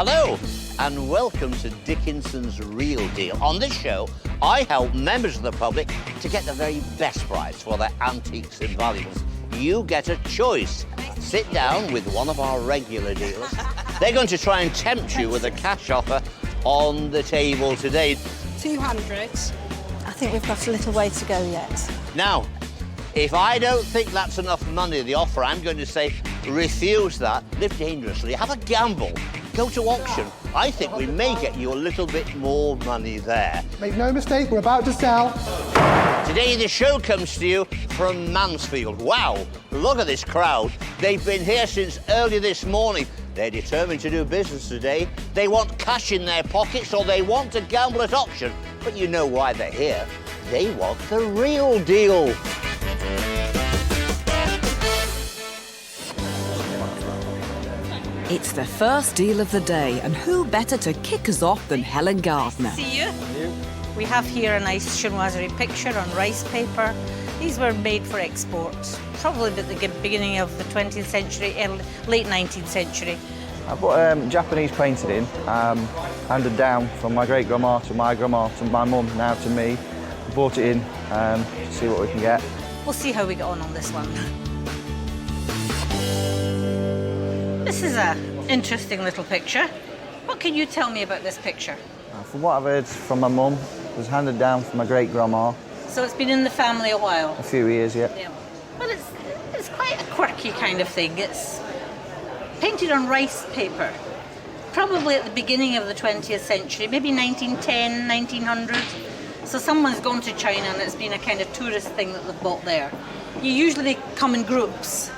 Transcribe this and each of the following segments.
Hello, and welcome to Dickinson's Real Deal. On this show, I help members of the public to get the very best price for their antiques and valuables. You get a choice. Sit down with one of our regular dealers. They're going to try and tempt you with a cash offer on the table today. 200. I think we've got a little way to go yet. Now, if I don't think that's enough money, the offer, I'm going to say refuse that, live dangerously, have a gamble, go to auction. I think we may get you a little bit more money there. Make no mistake, we're about to sell. Today the show comes to you from Mansfield. Wow, look at this crowd. They've been here since early this morning. They're determined to do business today. They want cash in their pockets or they want to gamble at auction. But you know why they're here. They want the real deal. It's the first deal of the day, and who better to kick us off than Helen Gardner? See you. We have here a nice chinoiserie picture on rice paper. These were made for export, probably at the beginning of the 20th century, late 19th century. I put Japanese painted in, handed down from my great-grandma to my grandma to my mum, now to me. Brought it in to see what we can get. We'll see how we get on this one. This is an interesting little picture. What can you tell me about this picture? From what I've heard from my mum, it was handed down from my great-grandma. So it's been in the family a while? A few years, yeah. Well, it's quite a quirky kind of thing. It's painted on rice paper, probably at the beginning of the 20th century, maybe 1910, 1900. So someone's gone to China and it's been a kind of tourist thing that they've bought there. Usually they come in groups.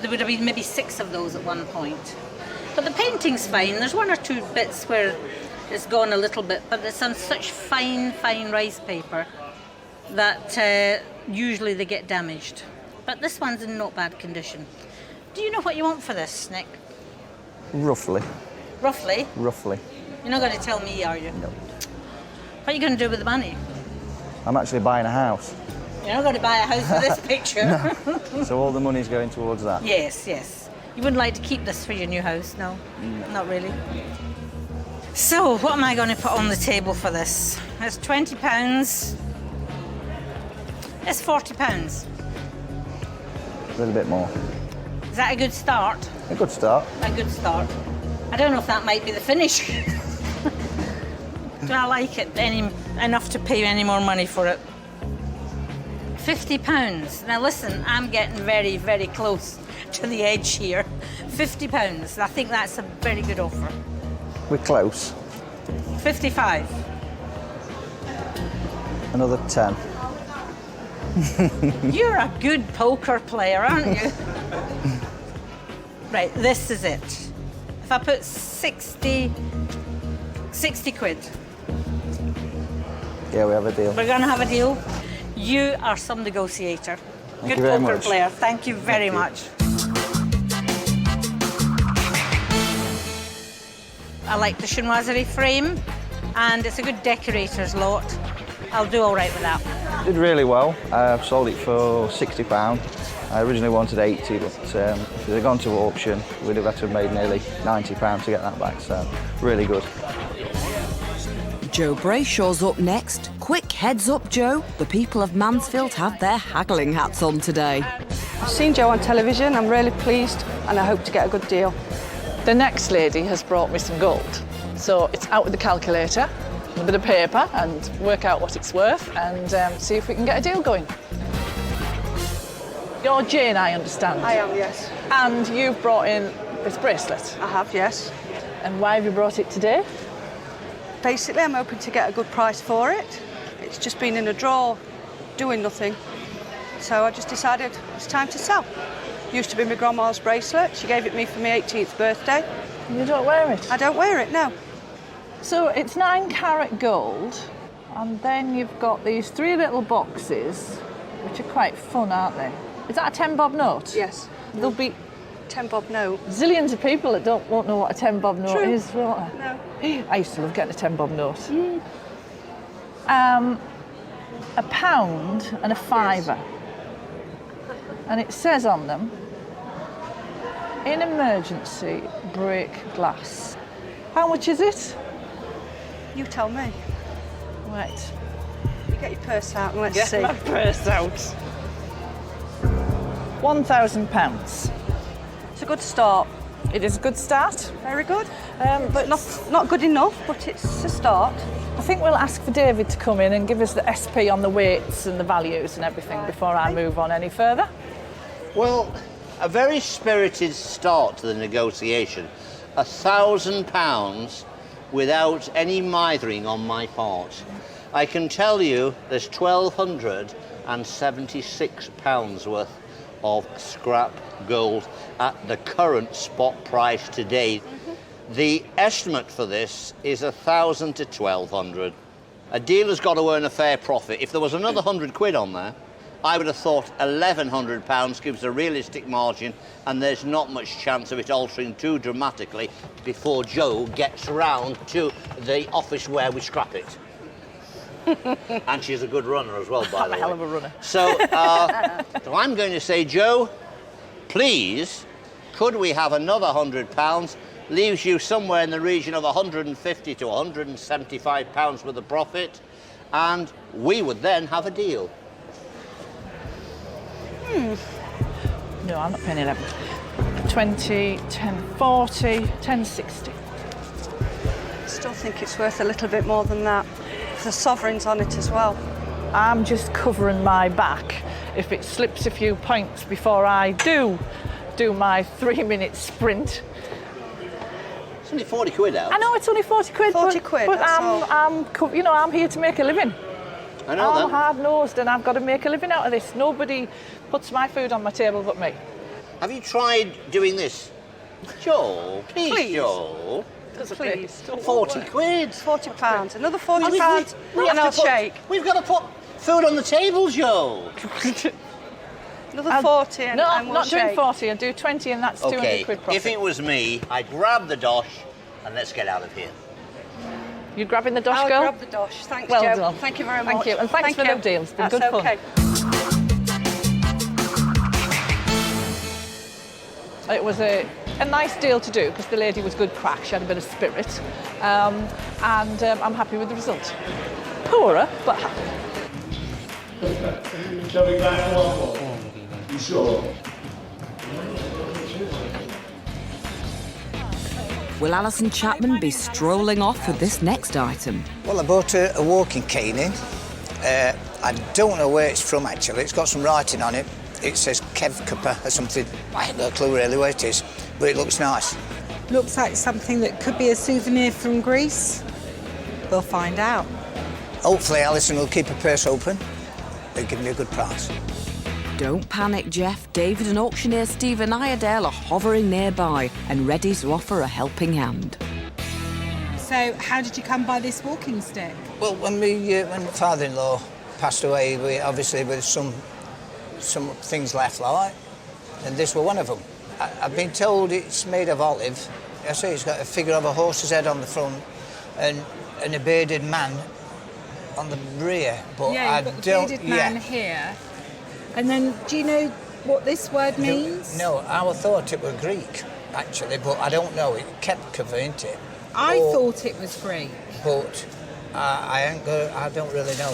There would have been maybe 6 of those at one point. But the painting's fine. There's 1 or 2 bits where it's gone a little bit, but it's on such fine, fine rice paper that usually they get damaged. But this one's in not bad condition. Do you know what you want for this, Nick? Roughly. Roughly? Roughly. You're not going to tell me, are you? No. What are you going to do with the money? I'm actually buying a house. You're not going to buy a house for this picture. No. So all the money's going towards that? Yes, yes. You wouldn't like to keep this for your new house, no? Not really. So, what am I going to put on the table for this? It's £20. It's £40. A little bit more. Is that a good start? A good start. A good start. I don't know if that might be the finish. Do I like it enough to pay any more money for it? £50. Now listen, I'm getting very, very close to the edge here. £50. I think that's a very good offer. We're close. 55. Another 10. You're a good poker player, aren't you? Right, this is it. If I put 60 quid. Yeah, we have a deal. We're going to have a deal. You are some negotiator. Thank Good you very poker much. player. Thank you very much. I like the chinoiserie frame, and it's a good decorator's lot. I'll do all right with that. Did really well. I've sold it for £60. I originally wanted 80, but if they'd gone to auction, we'd have had to have made nearly £90 to get that back, so really good. Joe Brayshaw's up next. Quick heads up, Joe. The people of Mansfield have their haggling hats on today. I've seen Joe on television. I'm really pleased and I hope to get a good deal. The next lady has brought me some gold. So it's out with the calculator, a bit of paper, and work out what it's worth and see if we can get a deal going. You're Jane, I understand. I am, yes. And you've brought in this bracelet. I have, yes. And why have you brought it today? Basically, I'm hoping to get a good price for it. It's just been in a drawer, doing nothing. So I just decided it's time to sell. Used to be my grandma's bracelet. She gave it me for my 18th birthday. And you don't wear it? I don't wear it, no. So it's 9-carat gold, and then you've got these 3 little boxes, which are quite fun, aren't they? Is that a 10-bob note? Yes. There'll be 10-bob note. Zillions of people that won't know what a 10-bob note True. is, won't they? No. I used to love getting a 10-bob note. A pound and a fiver. Yes. And it says on them, in emergency, break glass. How much is it? You tell me. Right. You get your purse out and let's Get see. my purse out. £1,000. It's a good start. It is a good start. Very good. But Not good enough, but it's a start. I think we'll ask for David to come in and give us the SP on the weights and the values and everything before I move on any further. Well, a very spirited start to the negotiation. £1,000 without any mithering on my part. I can tell you there's £1,276 worth of scrap gold at the current spot price today. The estimate for this is £1,000 to £1,200. A dealer's got to earn a fair profit. If there was another £100 on there, I would have thought £1,100 gives a realistic margin, and there's not much chance of it altering too dramatically before Joe gets round to the office where we scrap it. And she's a good runner as well, by the way. A hell of a runner. So, so I'm going to say, Joe, please, could we have another £100? Leaves you somewhere in the region of £150 to £175 worth of profit, and we would then have a deal. No, I'm not paying 11. 20, 10, 40, 10, 60. I still think it's worth a little bit more than that. The sovereigns on it as well. I'm just covering my back if it slips a few points before I do my 3-minute sprint. It's only £40 out. I know it's only 40 quid. 40 but, quid, but that's I'm here to make a living. I know I'm that. hard-nosed and I've got to make a living out of this. Nobody puts my food on my table but me. Have you tried doing this? Joe, please. Joe. Please. 40 quid. £40. Another £40 and I'll shake. We've got to put food on the table, Joe. Another 40 and No, we'll not doing shake. 40. I'll do 20 and that's 200 quid profit. If it was me, I'd grab the dosh and let's get out of here. You grabbing the dosh, I'll girl? grab the dosh. Thanks, Well Joe. done. Thank you very much. Thank you. And thanks for the deal. It's been That's good fun. okay. It was a nice deal to do because the lady was good crack. She had a bit of spirit. And I'm happy with the result. Poorer, but happy. Shall we go one more? You sure? Will Alison Chapman be strolling off with this next item? Well, I bought a walking cane in. I don't know where it's from, actually. It's got some writing on it. It says Kev Cuppa or something. I haven't got a clue really where it is, but it looks nice. Looks like something that could be a souvenir from Greece. We'll find out. Hopefully, Alison will keep her purse open. They'll give me a good price. Don't panic, Jeff. David and auctioneer Stephen Iredale are hovering nearby and ready to offer a helping hand. So, how did you come by this walking stick? Well, when my father-in-law passed away, we obviously with some things left, like, and this were one of them. I've been told it's made of olive. I say it's got a figure of a horse's head on the front and a bearded man on the rear, but yeah, you've got the bearded man here. And then, do you know what this word means? No, I thought it was Greek, actually, but I don't know. It kept covering it. I thought it was Greek. But I don't really know.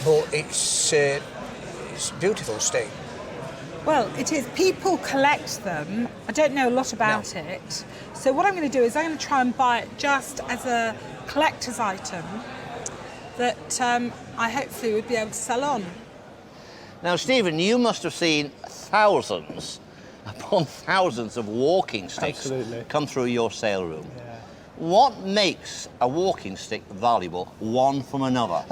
But it's a beautiful stick. Well, it is. People collect them. I don't know a lot about it. So what I'm going to do is I'm going to try and buy it just as a collector's item that I hopefully would be able to sell on. Now, Stephen, you must have seen thousands upon thousands of walking sticks come through your sale room. Yeah. What makes a walking stick valuable, one from another?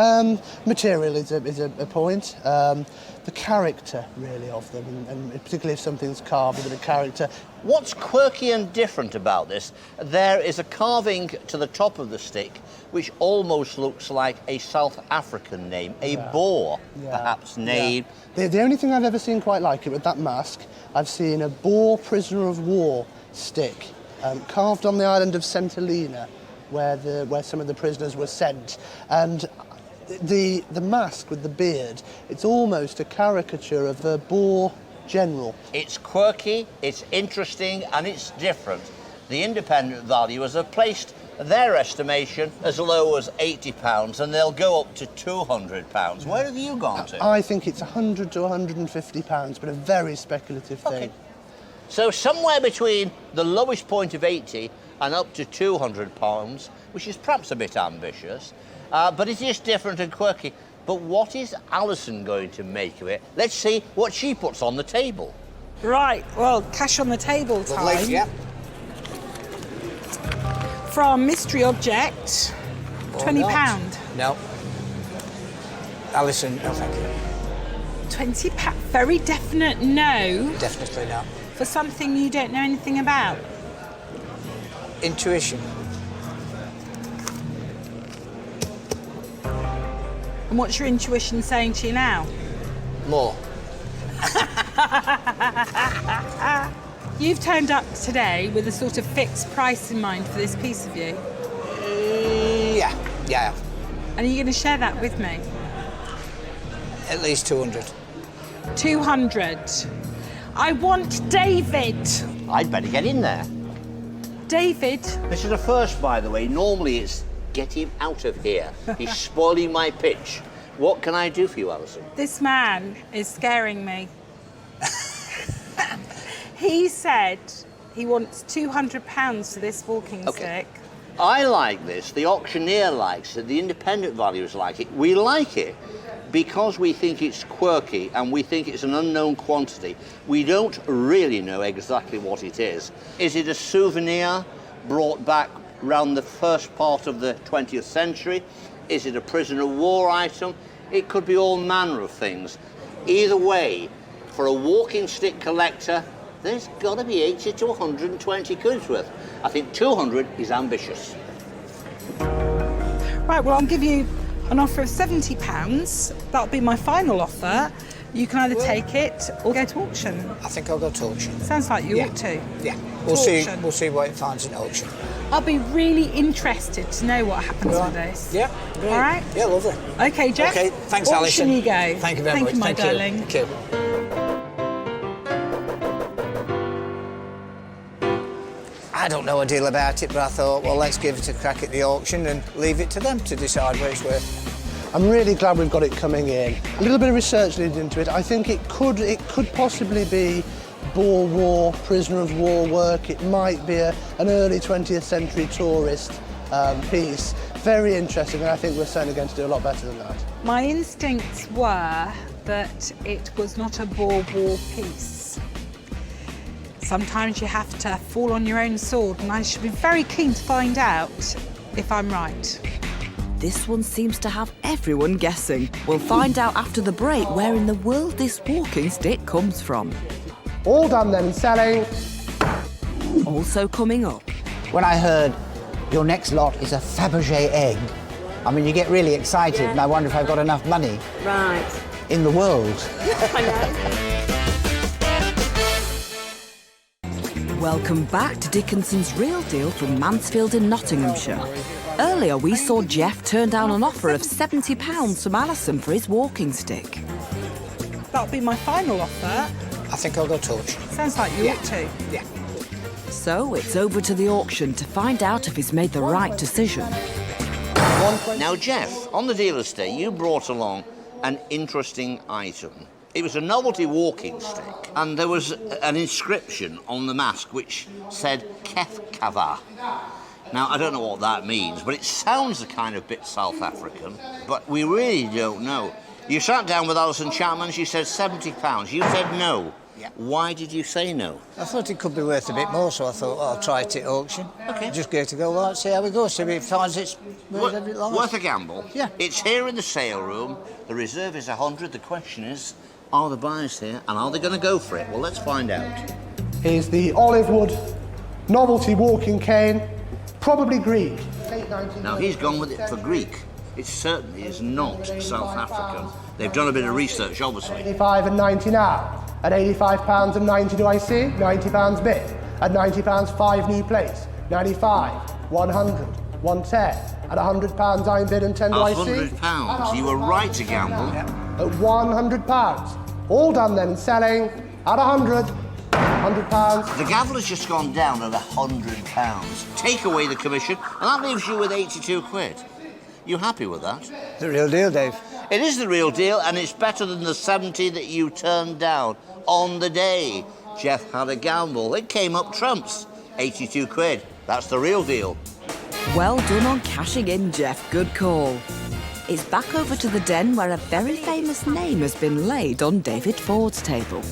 Material is a point. The character, really, of them, and particularly if something's carved with a character. What's quirky and different about this? There is a carving to the top of the stick which almost looks like a South African name, a Boer, perhaps, name. Yeah. The only thing I've ever seen quite like it with that mask, I've seen a Boer prisoner of war stick carved on the island of St Helena, where some of the prisoners were sent. And the mask with the beard, it's almost a caricature of a Boer general. It's quirky, it's interesting, and it's different. The independent valuers have placed their estimation as low as £80, and they'll go up to £200. Where have you gone to? I think it's £100 to £150, but a very speculative thing. Okay. So somewhere between the lowest point of 80 and up to £200, which is perhaps a bit ambitious, but it is different and quirky. But what is Alison going to make of it? Let's see what she puts on the table. Right, well, cash on the table time. Lovely, yeah. From mystery object, £20. No. Alison, no thank you. £20, very definite no. Definitely not. For something you don't know anything about. Intuition. And what's your intuition saying to you now? More. You've turned up today with a sort of fixed price in mind for this piece of you. Yeah. And are you going to share that with me? At least 200. 200. I want David. I'd better get in there. David. This is a first, by the way. Normally it's get him out of here. He's spoiling my pitch. What can I do for you, Alison? This man is scaring me. He said he wants £200 for this walking stick. I like this, the auctioneer likes it, the independent valuers like it. We like it because we think it's quirky and we think it's an unknown quantity. We don't really know exactly what it is. Is it a souvenir brought back around the first part of the 20th century? Is it a prisoner of war item? It could be all manner of things. Either way, for a walking stick collector, there's got to be 80 to 120 quid's worth. I think 200 is ambitious. Right, well, I'll give you an offer of £70. That'll be my final offer. You can either take it or go to auction. I think I'll go to auction. Sounds like you ought to. Yeah, we'll see what it finds in auction. I'll be really interested to know what happens with this. Yeah, great. All right? Yeah, lovely. OK, Jeff. OK, thanks, Auction Alison. you go. Thank you very much. Thank you, my darling. Thank you. I don't know a deal about it, but I thought, well, let's give it a crack at the auction and leave it to them to decide what it's worth. I'm really glad we've got it coming in. A little bit of research leading into it. I think it could possibly be Boer War, prisoner of war work. It might be an early 20th century tourist piece. Very interesting, and I think we're certainly going to do a lot better than that. My instincts were that it was not a Boer War piece. Sometimes you have to fall on your own sword, and I should be very keen to find out if I'm right. This one seems to have everyone guessing. We'll find out after the break where in the world this walking stick comes from. All done then, selling. Also coming up. When I heard your next lot is a Faberge egg, I mean, you get really excited, and I wonder if I've got enough money in the world. I know. Welcome back to Dickinson's Real Deal from Mansfield in Nottinghamshire. Earlier we saw Jeff turn down an offer of £70 from Alison for his walking stick. That'll be my final offer. I think I'll go to auction. Sounds like you ought to. Yeah. So it's over to the auction to find out if he's made the right decision. Now, Jeff, on the dealer's day, you brought along an interesting item. It was a novelty walking stick, and there was an inscription on the mask which said Kef Kava. Now, I don't know what that means, but it sounds a kind of bit South African, but we really don't know. You sat down with Alison Chapman, she said £70. You said no. Yeah. Why did you say no? I thought it could be worth a bit more, so I thought, well, I'll try it at auction. OK. Just give it a go, like, see how it goes, see if it finds it's worth a bit longer. Worth a gamble? Yeah. It's here in the sale room. The reserve is 100. The question is, are the buyers here and are they going to go for it? Well, let's find out. Here's the olive wood novelty walking cane, probably Greek. Now, he's gone with it for Greek. It certainly is not South African. They've done a bit of research, obviously. 85 and 90 now. At £85 and 90 do I see? £90 bid. At £90, 5 new plates. 95, 100, 110. At £100 I'm bid and 10 do I see? £100. You were right to gamble. At £100. All done then, selling at 100. £100. The gavel has just gone down at £100. Take away the commission, and that leaves you with 82 quid. You happy with that? The real deal, Dave. It is the real deal, and it's better than the 70 that you turned down on the day. Jeff had a gamble. It came up trumps. 82 quid. That's the real deal. Well done on cashing in, Jeff. Good call. It's back over to the den where a very famous name has been laid on David Ford's table.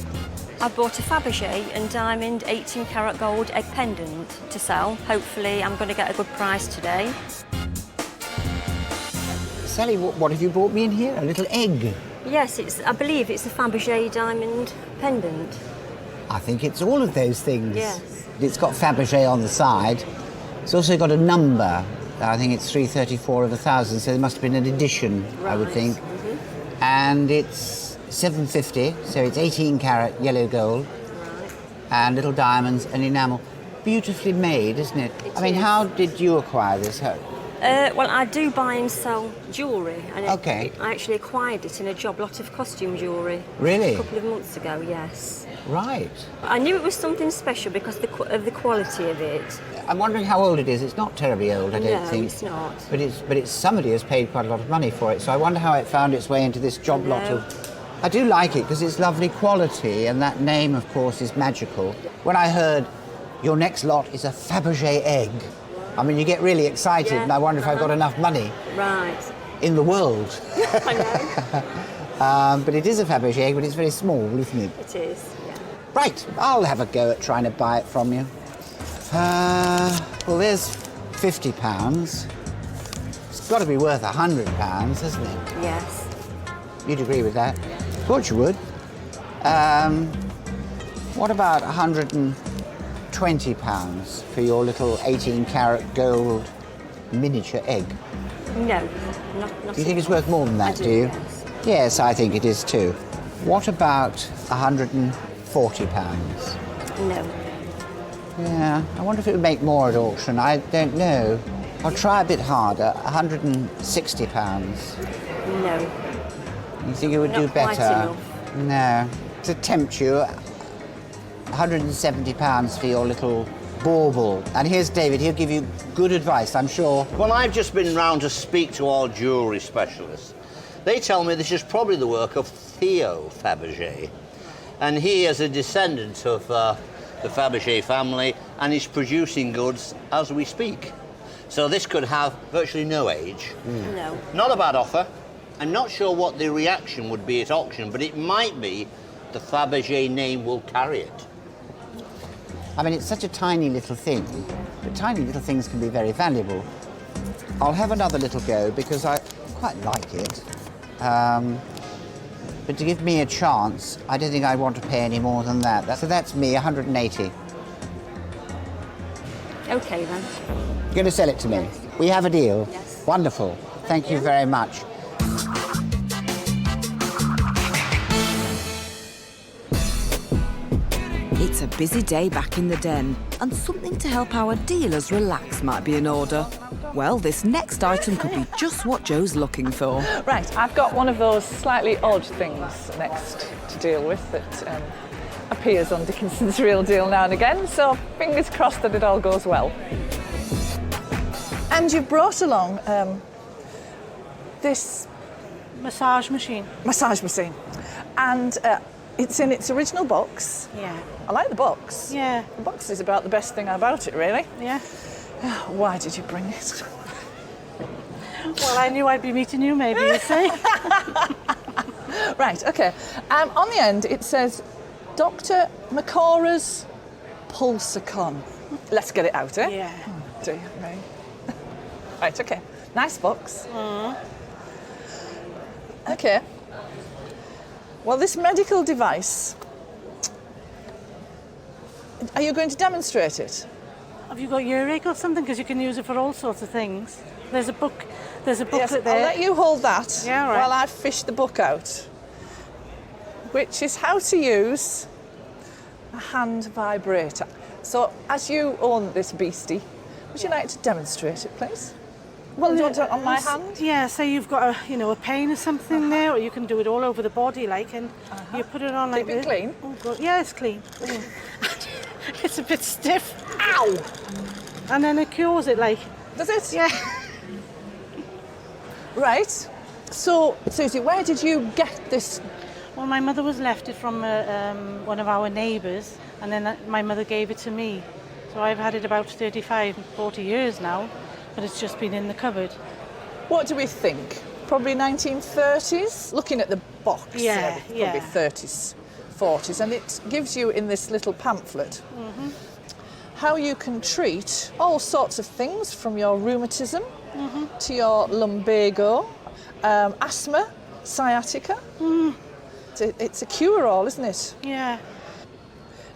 I bought a Faberge and diamond 18 karat gold egg pendant to sell. Hopefully I'm going to get a good price today. Sally, what have you brought me in here? A little egg? Yes, I believe it's a Faberge diamond pendant. I think it's all of those things. Yes. It's got Faberge on the side. It's also got a number. I think it's 334 of 1,000, so there must have been an addition, I would think. Mm-hmm. And it's 750, so it's 18 karat yellow gold. Right. And little diamonds and enamel. Beautifully made, isn't it? It I mean, is. how did you acquire this? Well, I do buy and sell jewellery. And Okay. I actually acquired it in a job lot of costume jewellery. Really? A couple of months ago, yes. Right. I knew it was something special because of the quality of it. I'm wondering how old it is. It's not terribly old, I don't think. No, it's not. But it's somebody has paid quite a lot of money for it. So I wonder how it found its way into this job lot No. of. I do like it because it's lovely quality, and that name, of course, is magical. When I heard your next lot is a Faberge egg, I mean, you get really excited, Yeah, and I wonder if I've got enough money Right. in the world. I know. But it is a Faberge egg, but it's very small, isn't it? It is, yeah. Right, I'll have a go at trying to buy it from you. Well, there's £50. It's got to be worth £100, hasn't it? Yes. You'd agree with that? Thought you would. What about £120 for your little 18 karat gold miniature egg? No, not Do you think it's worth more than that, I do you? Yes. Yes, I think it is too. What about £140? No. Yeah, I wonder if it would make more at auction. I don't know. I'll try a bit harder. £160. No. You think it would do Not quite better? enough. No. To tempt you, £170 for your little bauble. And here's David. He'll give you good advice, I'm sure. Well, I've just been round to speak to our jewellery specialists. They tell me this is probably the work of Theo Faberge. And he is a descendant of the Faberge family, and is producing goods as we speak. So this could have virtually no age. No. Not a bad offer. I'm not sure what the reaction would be at auction, but it might be the Faberge name will carry it. I mean, it's such a tiny little thing, but tiny little things can be very valuable. I'll have another little go because I quite like it. But to give me a chance, I don't think I'd want to pay any more than that. So that's me, 180. Okay then. You're going to sell it to me? Yes. We have a deal? Yes. Wonderful. Thank you very much. It's a busy day back in the den, and something to help our dealers relax might be in order. Well, this next item could be just what Joe's looking for. Right, I've got one of those slightly odd things next to deal with that appears on Dickinson's Real Deal now and again, so fingers crossed that it all goes well. And you've brought along this Massage machine. massage machine, and it's in its original box. Yeah. I like the box. Yeah. The box is about the best thing about it, really. Yeah. Why did you bring it? Well, I knew I'd be meeting you, maybe, you say. Right, okay. On the end, it says Dr. Macora's Pulsicon. Let's get it out, eh? Yeah. Oh, dear me. Right, okay. Nice box. Okay. Well, this medical device, are you going to demonstrate it? Have you got Earache or something? Because you can use it for all sorts of things. There's a book. There's a booklet Yes, there. I'll let you hold that Yeah, all right. while I fish the book out, which is how to use a hand vibrator. So, as you own this beastie, would you like to demonstrate it, please? Well, do you want it on my hand? Yeah, say you've got a pain or something there, or you can do it all over the body, like, and you put it on like Keep it this. clean? Oh, God. Yeah, it's clean. It's a bit stiff. Ow! And then it cures it, like. Does it? Yeah. Right. So, Susie, where did you get this? Well, my mother was left it from one of our neighbours, and then my mother gave it to me. So I've had it about 35, 40 years now, but it's just been in the cupboard. What do we think? Probably 1930s? Looking at the box, Yeah, probably 30s, 40s, and it gives you in this little pamphlet how you can treat all sorts of things, from your rheumatism to your lumbago, asthma, sciatica. It's a cure-all, isn't it? Yeah.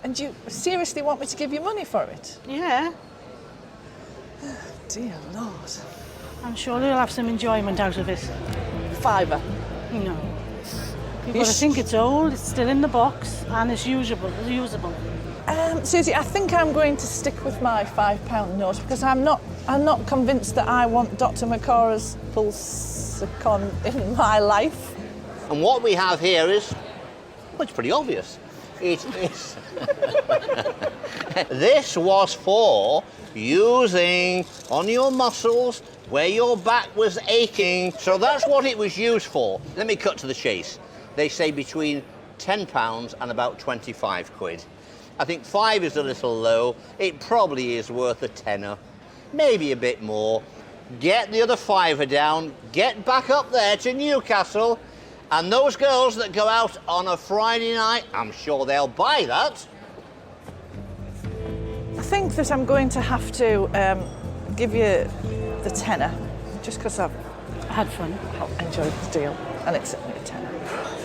And you seriously want me to give you money for it? Yeah. Dear Lord. I'm sure you'll have some enjoyment out of it. £5. No. You've got to think it's old, it's still in the box, and it's usable. Susie, I think I'm going to stick with my £5 note because I'm not convinced that I want Dr. Macora's Pulsicon in my life. And what we have here is, well, it's pretty obvious. It is. This was for using on your muscles where your back was aching. So that's what it was used for. Let me cut to the chase. They say between £10 and about 25 quid. I think 5 is a little low. It probably is worth a tenner, maybe a bit more. Get the other £5 down, get back up there to Newcastle, and those girls that go out on a Friday night, I'm sure they'll buy that. I think that I'm going to have to give you the tenner, just because I've had fun. Enjoyed the deal, and it's only a tenner.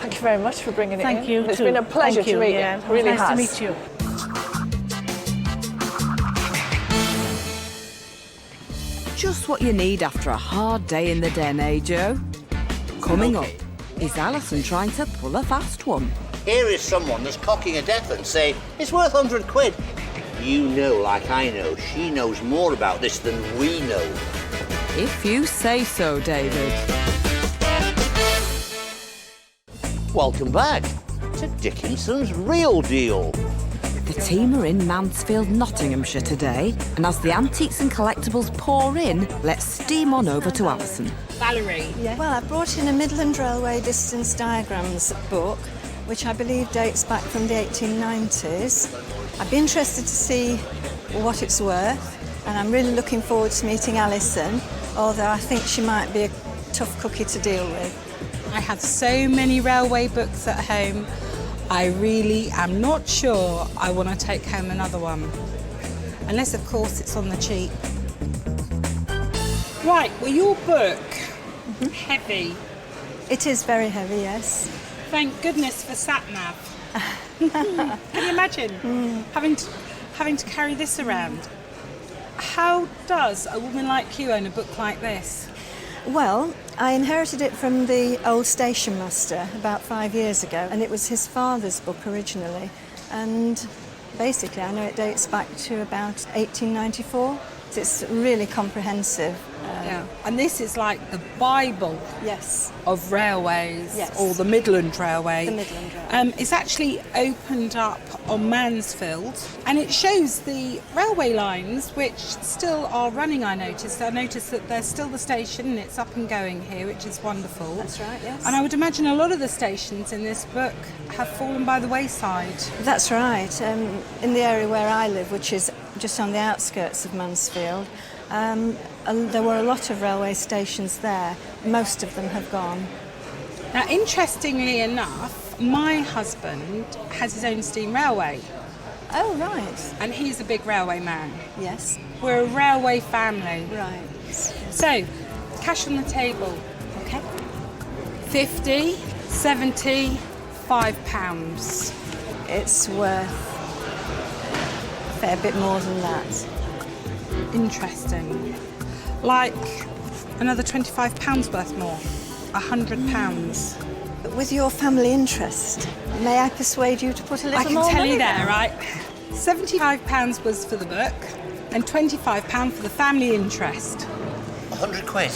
Thank you very much for bringing it in. Thank you. It's been a pleasure to meet you. Yeah, It really nice has. to meet you. Just what you need after a hard day in the den, eh, Joe? Coming up, is Alison trying to pull a fast one? Here is someone that's cocking a death and say, it's worth 100 quid. You know, like I know, she knows more about this than we know. If you say so, David. Welcome back to Dickinson's Real Deal. The team are in Mansfield, Nottinghamshire today, and as the antiques and collectibles pour in, let's steam on over to Alison. Valerie. Yeah. Well, I brought in a Midland Railway distance diagrams book, which I believe dates back from the 1890s. I'd be interested to see what it's worth, and I'm really looking forward to meeting Alison, although I think she might be a tough cookie to deal with. I have so many railway books at home. I really am not sure I want to take home another one. Unless, of course, it's on the cheap. Right, well, your book, heavy. It is very heavy, yes. Thank goodness for sat-nav. Can you imagine having to carry this around? How does a woman like you own a book like this? Well, I inherited it from the old station master about 5 years ago, and it was his father's book originally. And basically, I know it dates back to about 1894. It's really comprehensive. Yeah. And this is like the Bible of railways, or the Midland Railway. The Midland Railway. It's actually opened up on Mansfield, and it shows the railway lines which still are running, I noticed. I noticed that there's still the station and it's up and going here, which is wonderful. That's right, yes. And I would imagine a lot of the stations in this book have fallen by the wayside. That's right. In the area where I live, which is just on the outskirts of Mansfield, there were a lot of railway stations there. Most of them have gone. Now, interestingly enough, my husband has his own steam railway. Oh, right. And he's a big railway man. Yes. We're a railway family. Right. So, cash on the table. Okay. 50, 70, £5. It's worth a fair bit more than that. Interesting. Like another £25 worth more. £100. With your family interest, may I persuade you to put a little more I can tell money you there, down? right? £75 was for the book and £25 for the family interest. 100 quid.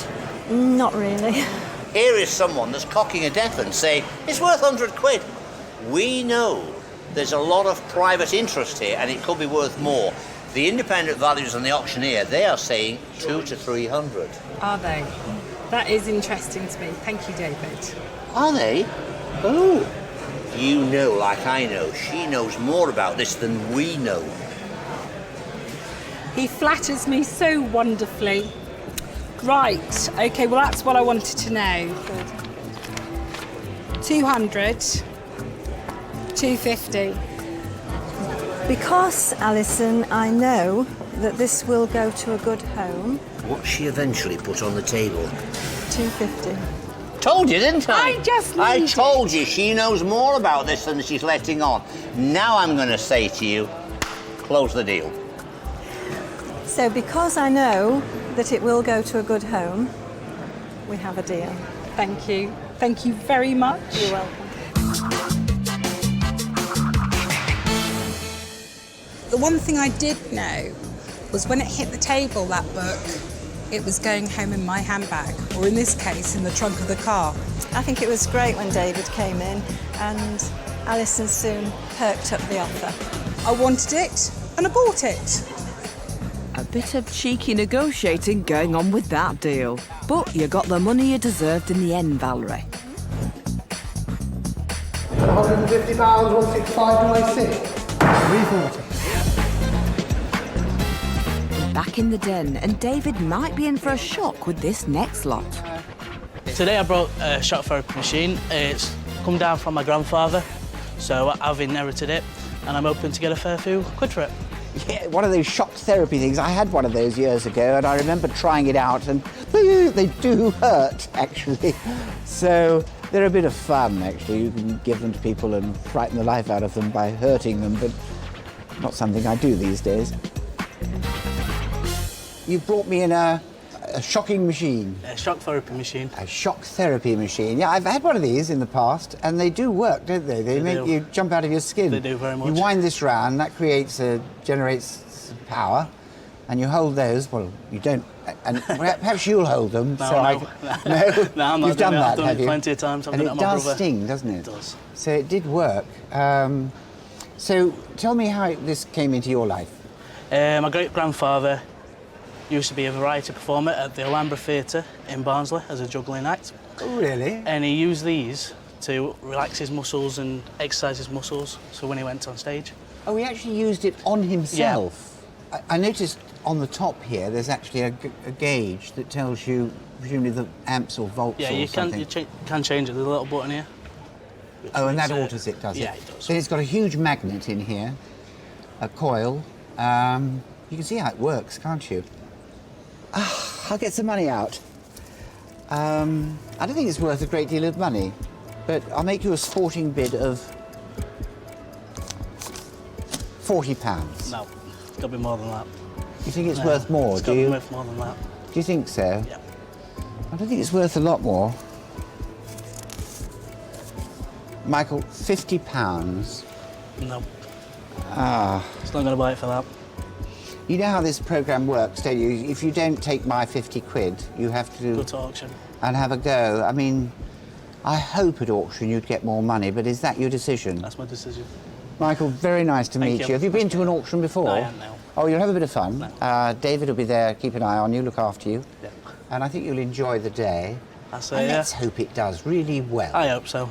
Not really. Here is someone that's cocking a death and saying, it's worth 100 quid. We know there's a lot of private interest here, and it could be worth more. The independent values and the auctioneer, they are saying 200 to 300. Are they? That is interesting to me. Thank you, David. Are they? Oh. You know, like I know, she knows more about this than we know. He flatters me so wonderfully. Right, okay, well that's what I wanted to know. 200, 250. Because, Alison, I know that this will go to a good home. What she eventually put on the table? 250. Told you, didn't I? I need told you she knows more about this than she's letting on. Now I'm going to say to you, close the deal. So because I know that it will go to a good home, we have a deal. Thank you. Thank you very much. You're welcome. The one thing I did know was when it hit the table, that book, it was going home in my handbag, or in this case, in the trunk of the car. I think it was great when David came in and Alison soon perked up the offer. I wanted it and I bought it. A bit of cheeky negotiating going on with that deal. But you got the money you deserved in the end, Valerie. £150, 165, do I see? 340. Back in the den, and David might be in for a shock with this next lot. Today I brought a shock therapy machine. It's come down from my grandfather, so I've inherited it, and I'm hoping to get a fair few quid for it. Yeah, one of those shock therapy things. I had one of those years ago, and I remember trying it out, and they do hurt, actually. So they're a bit of fun, actually. You can give them to people and frighten the life out of them by hurting them, but not something I do these days. You brought me in a shocking machine. A shock therapy machine. A shock therapy machine. Yeah, I've had one of these in the past, and they do work, don't they? They make you jump out of your skin. They do very much. You wind this round, that generates power, and you hold those. Well, you don't, and perhaps you'll hold them. No, so no. No, I'm not You've done that, I've done have it you? plenty of times. And it does sting, doesn't it? It does. So it did work. So tell me how this came into your life. My great-grandfather used to be a variety performer at the Alhambra Theatre in Barnsley as a juggling act. Oh, really? And he used these to relax his muscles and exercise his muscles, so when he went on stage. Oh, he actually used it on himself? Yeah. I noticed on the top here there's actually a gauge that tells you, presumably, the amps or volts or something. Yeah, you can change it. There's a little button here. Oh, and that alters it, does it? Yeah, it does. Then it's got a huge magnet in here, a coil. You can see how it works, can't you? I'll get some money out. I don't think it's worth a great deal of money, but I'll make you a sporting bid of £40. No, it's got to be more than that. You think it's worth more, it's do you? It's got to be worth more than that. Do you think so? Yeah. I don't think it's worth a lot more. Michael, £50? No. It's not going to buy it for that. You know how this programme works, don't you? If you don't take my 50 quid, you have to... Go to auction. And have a go. I mean, I hope at auction you'd get more money, but is that your decision? That's my decision. Michael, very nice to meet you. Have you been to an auction before? No, I haven't, no. Oh, you'll have a bit of fun. No. David will be there, keep an eye on you, look after you. Yeah. And I think you'll enjoy the day. Let's hope it does really well. I hope so.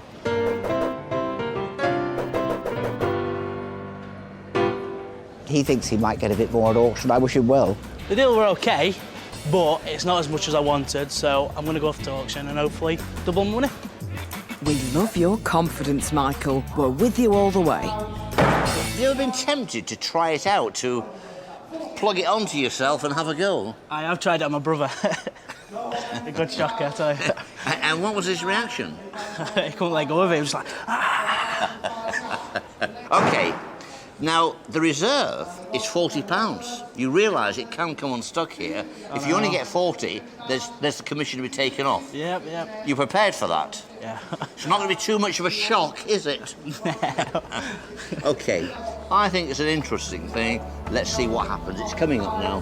He thinks he might get a bit more at auction. I wish him well. The deal were okay, but it's not as much as I wanted, so I'm going to go off to auction and hopefully double money. We love your confidence, Michael. We're with you all the way. Have you ever been tempted to try it out, to plug it onto yourself and have a go? I have tried it on my brother. A good shock, I tell you. And what was his reaction? He couldn't let go of it. He was like, OK, now, the reserve is £40. You realise it can come unstuck here. If you only get 40, there's the commission to be taken off. Yep. You prepared for that? Yeah. It's not going to be too much of a shock, is it? OK, I think it's an interesting thing. Let's see what happens. It's coming up now.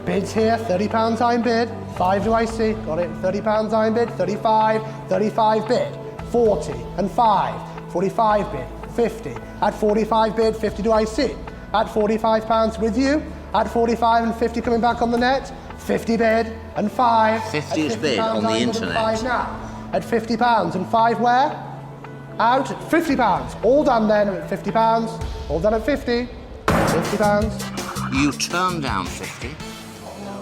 Bids here, £30 time bid. 5 do I see? Got it. £30 time bid. 35, 35 bid. 40 and 5. 45 bid. 50. At 45 bid, 50 do I see? At £45 with you. At 45 and 50 coming back on the net. 50 bid and 5. 50 is bid on the internet. 5 now. At £50 and 5 where? Out at £50. All done then at £50. All done at 50. £50. You turn down 50.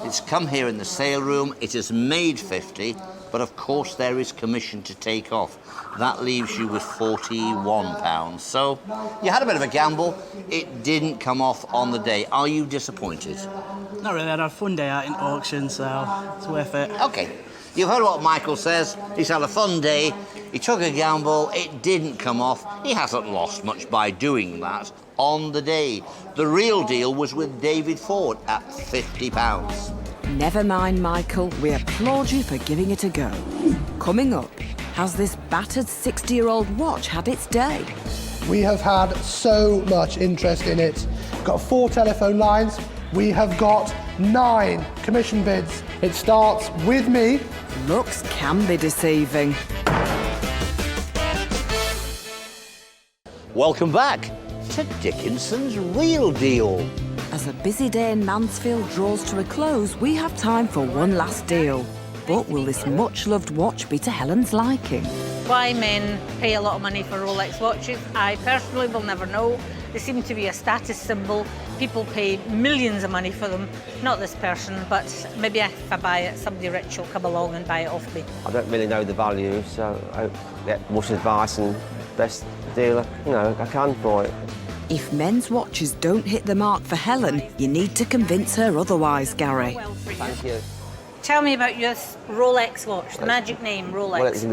It's come here in the sale room. It has made 50, but of course there is commission to take off. That leaves you with £41. So you had a bit of a gamble. It didn't come off on the day. Are you disappointed? Not really. I had a fun day out in auction, so it's worth it. OK. You've heard what Michael says. He's had a fun day. He took a gamble. It didn't come off. He hasn't lost much by doing that on the day. The real deal was with David Ford at £50. Never mind, Michael. We applaud you for giving it a go. Coming up, has this battered 60-year-old watch had its day? We have had so much interest in it. Got 4 telephone lines. We have got 9 commission bids. It starts with me. Looks can be deceiving. Welcome back to Dickinson's Real Deal. As a busy day in Mansfield draws to a close, we have time for one last deal. But will this much-loved watch be to Helen's liking? Why men pay a lot of money for Rolex watches, I personally will never know. They seem to be a status symbol. People pay millions of money for them. Not this person, but maybe if I buy it, somebody rich will come along and buy it off me. I don't really know the value, so I hope I get much advice and best deal I can for it. If men's watches don't hit the mark for Helen, you need to convince her otherwise, Gary. Thank you. Tell me about your Rolex watch, the magic name, Rolex. Well, it's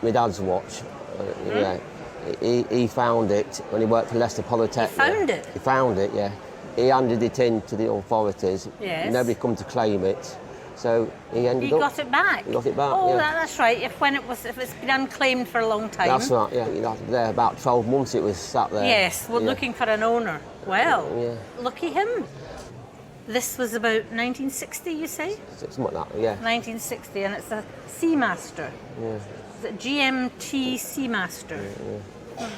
my dad's watch. Yeah. He found it when he worked for Leicester Polytechnic. He found it? He found it, yeah. He handed it in to the authorities. Yes. Nobody come to claim it. So he ended up... He got it back? He got it back, oh, yeah. That's right. If it's been unclaimed for a long time. That's right, yeah. There about 12 months it was sat there. Yes, we're yeah. looking for an owner. Well, yeah. Lucky him. This was about 1960, you say? Something like that, yeah. 1960, and it's a Seamaster. Yeah. The GMT Seamaster. Yeah.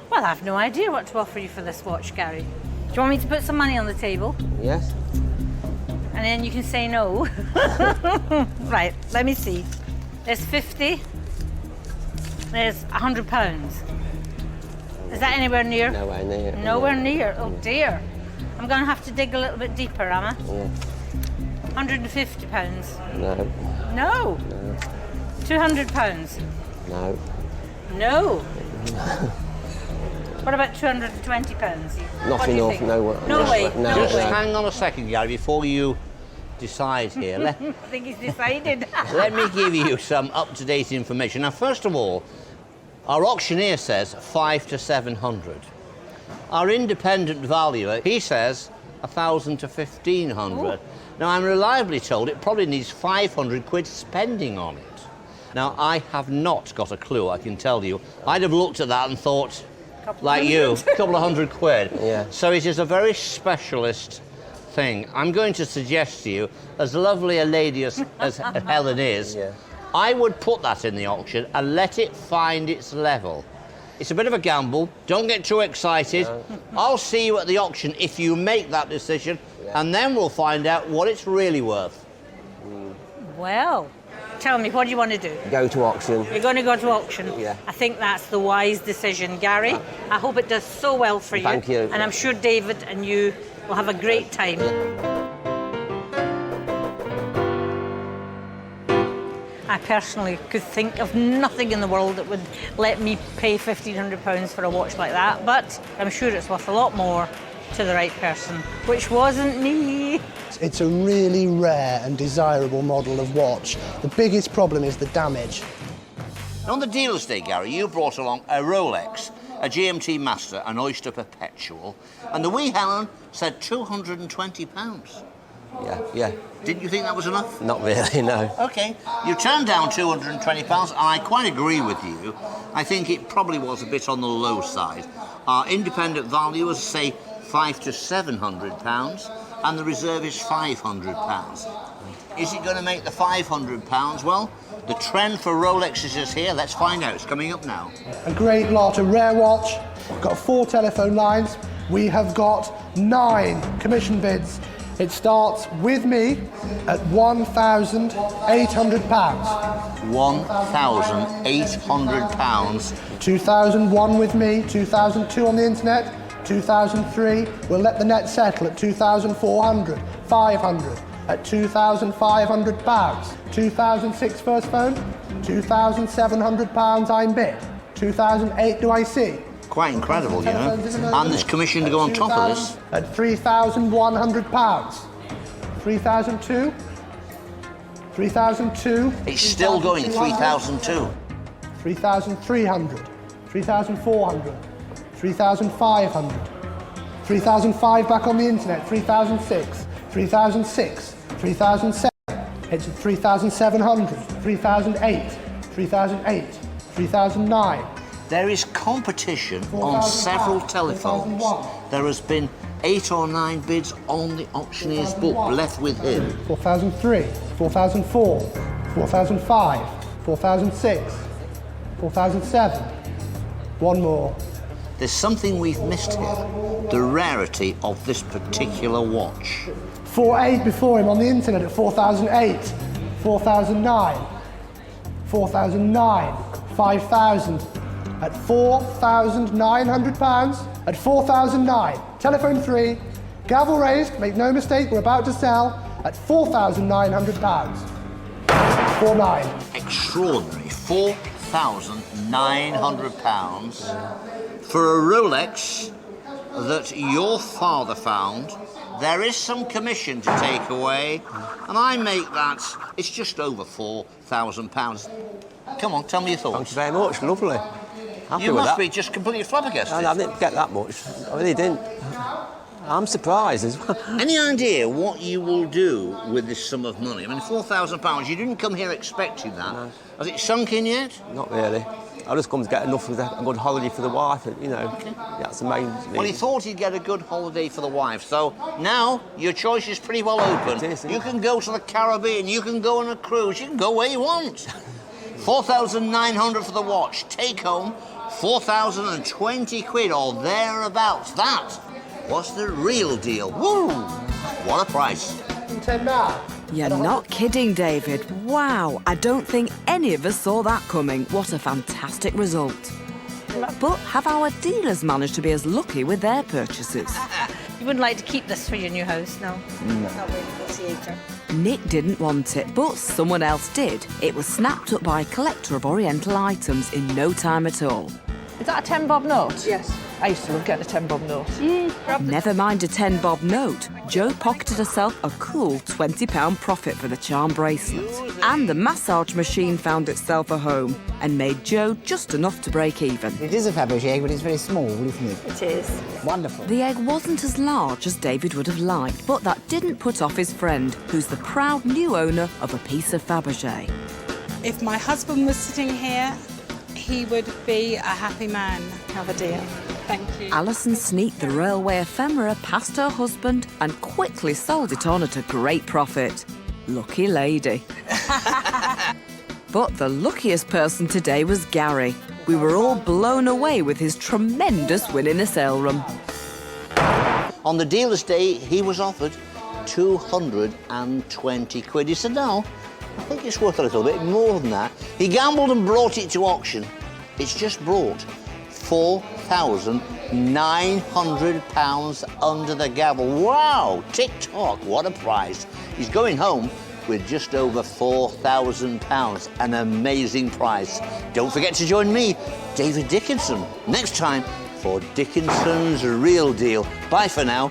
Well, I have no idea what to offer you for this watch, Gary. Do you want me to put some money on the table? Yes. And then you can say no. Right, let me see. There's 50. There's £100. Is that anywhere near? Nowhere near. Nowhere near? Oh dear. I'm going to have to dig a little bit deeper, am I? Yeah. £150. No. No. No. £200. No. No. What about £220? Not enough, no way. No way. Just hang on a second, Gary, before you decide here. I think he's decided. Let me give you some up-to-date information. Now, first of all, our auctioneer says 500 to 700. Our independent valuer, he says 1,000 to 1,500. Ooh. Now, I'm reliably told it probably needs 500 quid spending on it. Now, I have not got a clue, I can tell you. I'd have looked at that and thought, like you, a couple of hundred quid. Yeah. So it is a very specialist thing. I'm going to suggest to you, as lovely a lady as Helen is, yeah. I would put that in the auction and let it find its level. It's a bit of a gamble. Don't get too excited. No. I'll see you at the auction if you make that decision, yeah. and then we'll find out what it's really worth. Well, tell me, what do you want to do? Go to auction. You're going to go to auction? Yeah. I think that's the wise decision, Gary. I hope it does so well for you. Thank you. And I'm sure David and you will have a great time. I personally could think of nothing in the world that would let me pay £1,500 for a watch like that, but I'm sure it's worth a lot more to the right person, which wasn't me. It's a really rare and desirable model of watch. The biggest problem is the damage. On the dealer's day, Gary, you brought along a Rolex, a GMT Master, an Oyster Perpetual, and the wee Helen said £220. Yeah. Didn't you think that was enough? Not really, no. OK. You turned down £220, and I quite agree with you. I think it probably was a bit on the low side. Our independent valuers say £500 to £700. and the reserve is £500. Is it going to make the £500? Well, the trend for Rolexes is here. Let's find out. It's coming up now. A great lot, a rare watch. We've got 4 telephone lines. We have got 9 commission bids. It starts with me at £1,800. £1,800. 2001 with me, 2002 on the internet, 2003. We'll let the net settle at 2,400, 500, at £2,500. 2006 first phone, £2,700 I'm bid. 2008 do I see? Quite incredible, you know. And there's commission to go on top of this. At £3,100. 3,002. 3,002. It's still going, 3,002. 3,300. 3,400. 3,500. 3,005 back on the internet. 3,006. 3,006. 3,007. It's at 3,700. 3,008. 3,008. 3,009. There is competition on several telephones. There has been 8 or 9 bids on the auctioneer's book left with him. 4,003, 4,004, 4,005, 4,006, 4,007. One more. There's something we've missed here. The rarity of this particular watch. 4,800 before him on the internet at 4,008, 4,009, 4,009, 5,000. At £4,900, at 4,009. Telephone 3, gavel raised, make no mistake, we're about to sell at £4,900. 4,900. Extraordinary, £4,900 for a Rolex that your father found. There is some commission to take away, and I make that, it's just over £4,000. Come on, tell me your thoughts. Thank you very much, lovely. Happy you with must that. be just completely flabbergasted. I didn't get that much. I really didn't. I'm surprised as well. Any idea what you will do with this sum of money? I mean, £4,000, you didn't come here expecting that. No. Has it sunk in yet? Not really. I just come to get enough of a good holiday for the wife, and, you know, that's the main thing. Well, he thought he'd get a good holiday for the wife, so now your choice is pretty well open. You can go to the Caribbean, you can go on a cruise, you can go where you want. 4,900 for the watch, take home 4,020 quid or thereabouts. That was the real deal. Woo! What a price. 10 now. You're not kidding, David. Wow, I don't think any of us saw that coming. What a fantastic result. But have our dealers managed to be as lucky with their purchases? You wouldn't like to keep this for your new house, no? No. Not really appreciator. Nick didn't want it, but someone else did. It was snapped up by a collector of Oriental items in no time at all. Is that a 10 bob note? Yes. I used to love getting a 10 bob note. Never mind a 10 bob note. Jo pocketed herself a cool £20 profit for the charm bracelet. And the massage machine found itself a home and made Jo just enough to break even. It is a Faberge egg, but it's very small, isn't it? It is. Wonderful. The egg wasn't as large as David would have liked, but that didn't put off his friend, who's the proud new owner of a piece of Faberge. If my husband was sitting here, he would be a happy man. Have a dear. Thank you. Alison sneaked the railway ephemera past her husband and quickly sold it on at a great profit. Lucky lady. But the luckiest person today was Gary. We were all blown away with his tremendous win in the sale room. On the dealer's day, he was offered 220 quid. He said, no, I think it's worth a little bit more than that. He gambled and brought it to auction. It's just brought £4,900 under the gavel. Wow, tick-tock, what a price. He's going home with just over £4,000, an amazing price. Don't forget to join me, David Dickinson, next time for Dickinson's Real Deal. Bye for now.